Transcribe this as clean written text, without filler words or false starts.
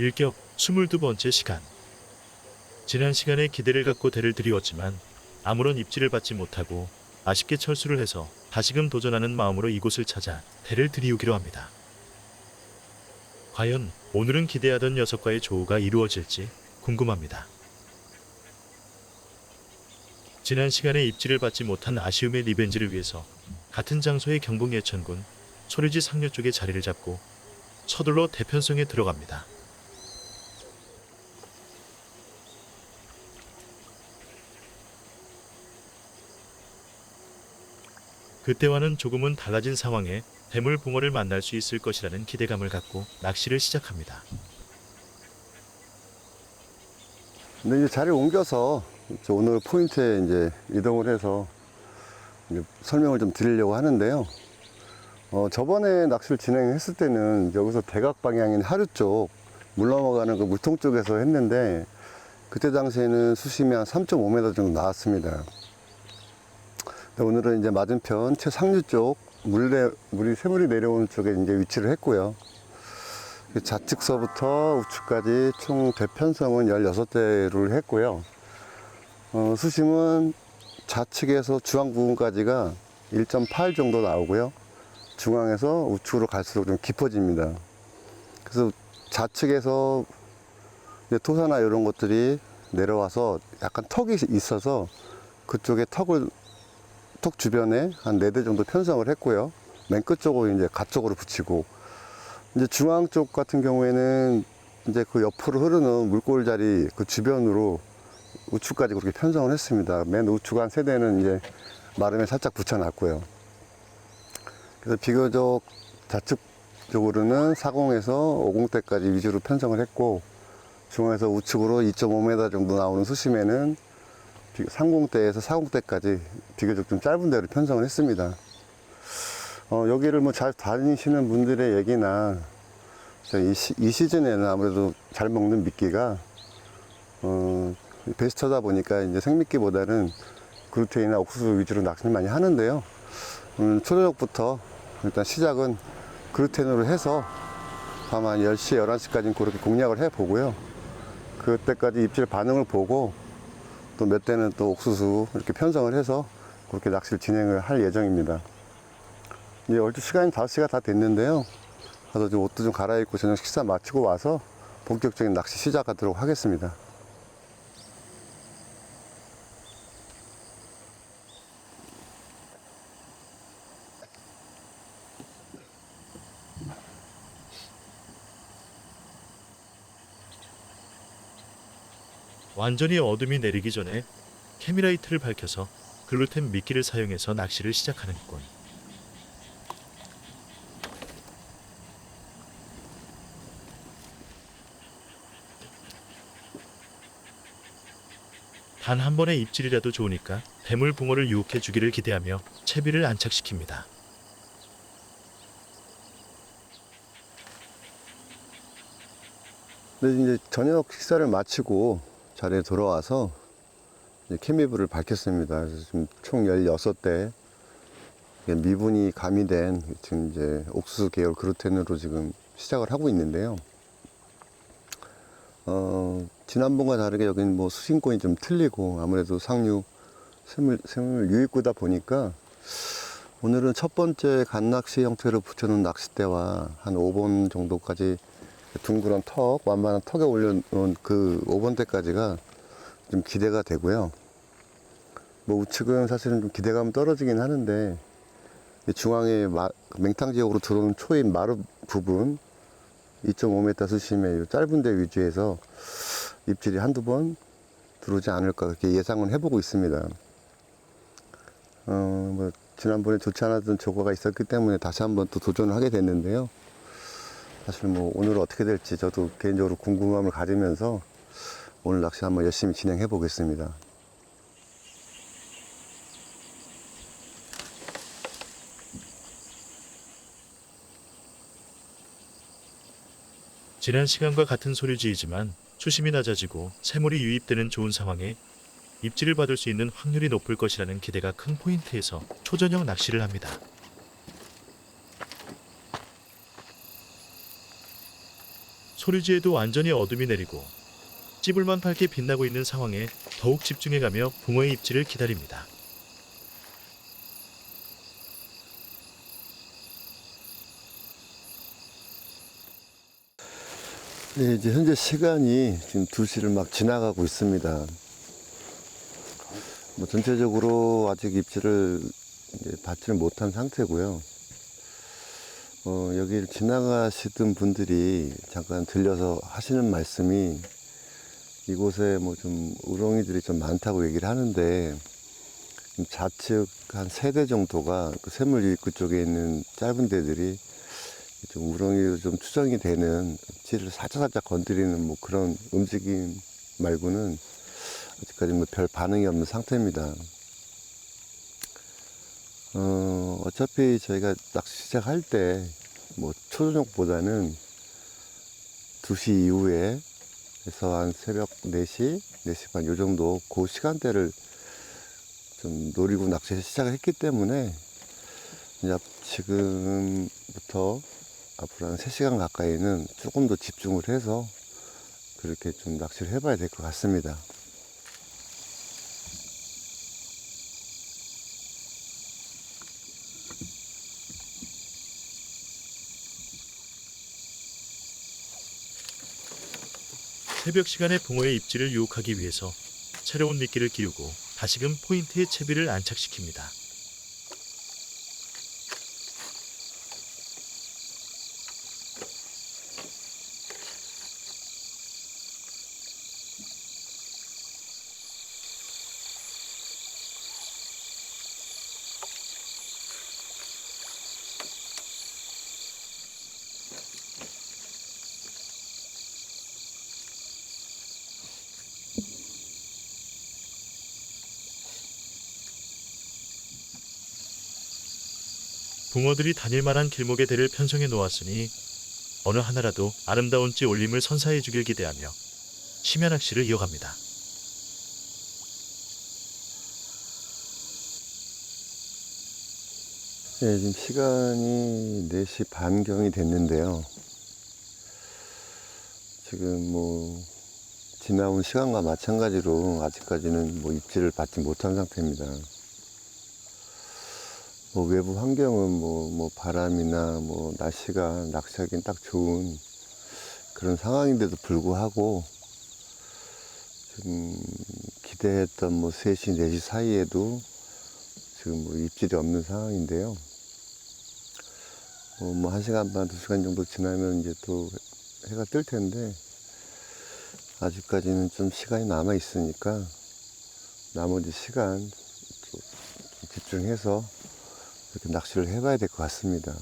일격 22번째 시간. 지난 시간에 기대를 갖고 대를 들이웠지만 아무런 입질을 받지 못하고 아쉽게 철수를 해서 다시금 도전하는 마음으로 이곳을 찾아 대를 들이우기로 합니다. 과연 오늘은 기대하던 녀석과의 조우가 이루어질지 궁금합니다. 지난 시간에 입질을 받지 못한 아쉬움의 리벤지를 위해서 같은 장소의 경북 예천군 소리지 상류 쪽에 자리를 잡고 서둘러 대편성에 들어갑니다. 그때와는 조금은 달라진 상황에 대물 붕어를 만날 수 있을 것이라는 기대감을 갖고 낚시를 시작합니다. 근데 이제 자리를 옮겨서 오늘 포인트에 이제 이동을 해서 이제 설명을 좀 드리려고 하는데요. 저번에 낚시를 진행했을 때는 여기서 대각 방향인 하류 쪽, 물 넘어가는 그 물통 쪽에서 했는데, 그때 당시에는 수심이 한 3.5m 정도 나왔습니다. 근데 오늘은 이제 맞은편 최상류 쪽, 새물이 내려오는 쪽에 이제 위치를 했고요. 좌측서부터 우측까지 총 대편성은 16대를 했고요. 수심은 좌측에서 중앙 부분까지가 1.8 정도 나오고요. 중앙에서 우측으로 갈수록 좀 깊어집니다. 그래서 좌측에서 이제 토사나 이런 것들이 내려와서 약간 턱이 있어서 그쪽에 턱 주변에 한 4대 정도 편성을 했고요. 맨 끝쪽으로 이제 가쪽으로 붙이고, 이제 중앙 쪽 같은 경우에는 이제 그 옆으로 흐르는 물골 자리 그 주변으로 우측까지 그렇게 편성을 했습니다. 맨 우측 한 3대는 이제 마름에 살짝 붙여놨고요. 그래서 비교적 좌측 쪽으로는 40에서 50대까지 위주로 편성을 했고, 중앙에서 우측으로 2.5m 정도 나오는 수심에는 30대에서 40대까지 비교적 좀 짧은 데로 편성을 했습니다. 여기를 뭐 잘 다니시는 분들의 얘기나 이 시즌에는 아무래도 잘 먹는 미끼가 베스트다 보니까 이제 생미끼보다는 글루텐이나 옥수수 위주로 낚시를 많이 하는데요. 초저녁부터 일단 시작은 글루텐으로 해서 아마 10시, 11시까지는 그렇게 공략을 해 보고요. 그때까지 입질 반응을 보고 또 몇 대는 또 옥수수 이렇게 편성을 해서 그렇게 낚시를 진행을 할 예정입니다. 이제 얼추 시간이 5시가 다 됐는데요. 가서 좀 옷도 좀 갈아입고 저녁 식사 마치고 와서 본격적인 낚시 시작하도록 하겠습니다. 완전히 어둠이 내리기 전에 캐미라이트를 밝혀서 글루텐 미끼를 사용해서 낚시를 시작하는 꾼. 단 한 번의 입질이라도 좋으니까 대물 붕어를 유혹해 주기를 기대하며 채비를 안착시킵니다. 근데 이제 저녁 식사를 마치고 자리에 돌아와서 이제 케미불을 밝혔습니다. 그래서 지금 총 16대 미분이 가미된 지금 이제 옥수수 계열 그루텐으로 지금 시작을 하고 있는데요. 지난번과 다르게 여기는 뭐 수심권이 좀 틀리고 아무래도 상류 샘물 유입구다 보니까 오늘은 첫 번째 갓낚시 형태로 붙여놓은 낚싯대와 한 5번 정도까지 둥그런 완만한 턱에 올려놓은 그 5번대까지가 좀 기대가 되고요. 뭐 우측은 사실은 좀 기대감 떨어지긴 하는데 중앙에 맹탕 지역으로 들어오는 초입 마루 부분 2.5m 수심의 짧은 데 위주에서 입질이 한두 번 들어오지 않을까 그렇게 예상은 해보고 있습니다. 뭐 지난번에 좋지 않았던 조과가 있었기 때문에 다시 한번 또 도전을 하게 됐는데요. 사실 뭐 오늘 어떻게 될지 저도 개인적으로 궁금함을 가지면서 오늘 낚시 한번 열심히 진행해 보겠습니다. 지난 시간과 같은 소리지이지만 수심이 낮아지고 새물이 유입되는 좋은 상황에 입질을 받을 수 있는 확률이 높을 것이라는 기대가 큰 포인트에서 초저녁 낚시를 합니다. 소류지에도 완전히 어둠이 내리고 찌불만 밝게 빛나고 있는 상황에 더욱 집중해가며 붕어의 입질을 기다립니다. 네, 이제 현재 시간이 지금 2시를 막 지나가고 있습니다. 뭐 전체적으로 아직 입질을 이제 받지는 못한 상태고요. 여기를 지나가시던 분들이 잠깐 들려서 하시는 말씀이 이곳에 뭐 좀 우렁이들이 좀 많다고 얘기를 하는데, 좌측 한 3대 정도가 그 샘물 입구 쪽에 있는 짧은 데들이 좀 우렁이로 좀 추정이 되는 찌를 살짝살짝 건드리는 뭐 그런 움직임 말고는 아직까지 뭐 별 반응이 없는 상태입니다. 어차피 저희가 낚시 시작할 때 뭐 초저녁보다는 2시 이후에 해서 한 새벽 4시, 4시 반 요 정도 그 시간대를 좀 노리고 낚시 시작을 했기 때문에 이제 지금부터 앞으로 한 3시간 가까이는 조금 더 집중을 해서 그렇게 좀 낚시를 해봐야 될 것 같습니다. 새벽 시간에 붕어의 입질을 유혹하기 위해서 새로운 미끼를 끼우고 다시금 포인트에 채비를 안착시킵니다. 붕어들이 다닐 만한 길목에 대를 편성해 놓았으니 어느 하나라도 아름다운 찌 올림을 선사해 주길 기대하며 심야 낚시를 이어갑니다. 네, 지금 시간이 4시 반경이 됐는데요. 지금 뭐 지나온 시간과 마찬가지로 아직까지는 뭐 입질을 받지 못한 상태입니다. 뭐 외부 환경은 뭐 바람이나 뭐 날씨가 낚시하기엔 딱 좋은 그런 상황인데도 불구하고 지금 기대했던 뭐 3시, 4시 사이에도 지금 뭐 입질이 없는 상황인데요. 뭐 1시간 반, 2시간 정도 지나면 이제 또 해가 뜰 텐데 아직까지는 좀 시간이 남아 있으니까 나머지 시간 좀 집중해서 이렇게 낚시를 해봐야 될 것 같습니다.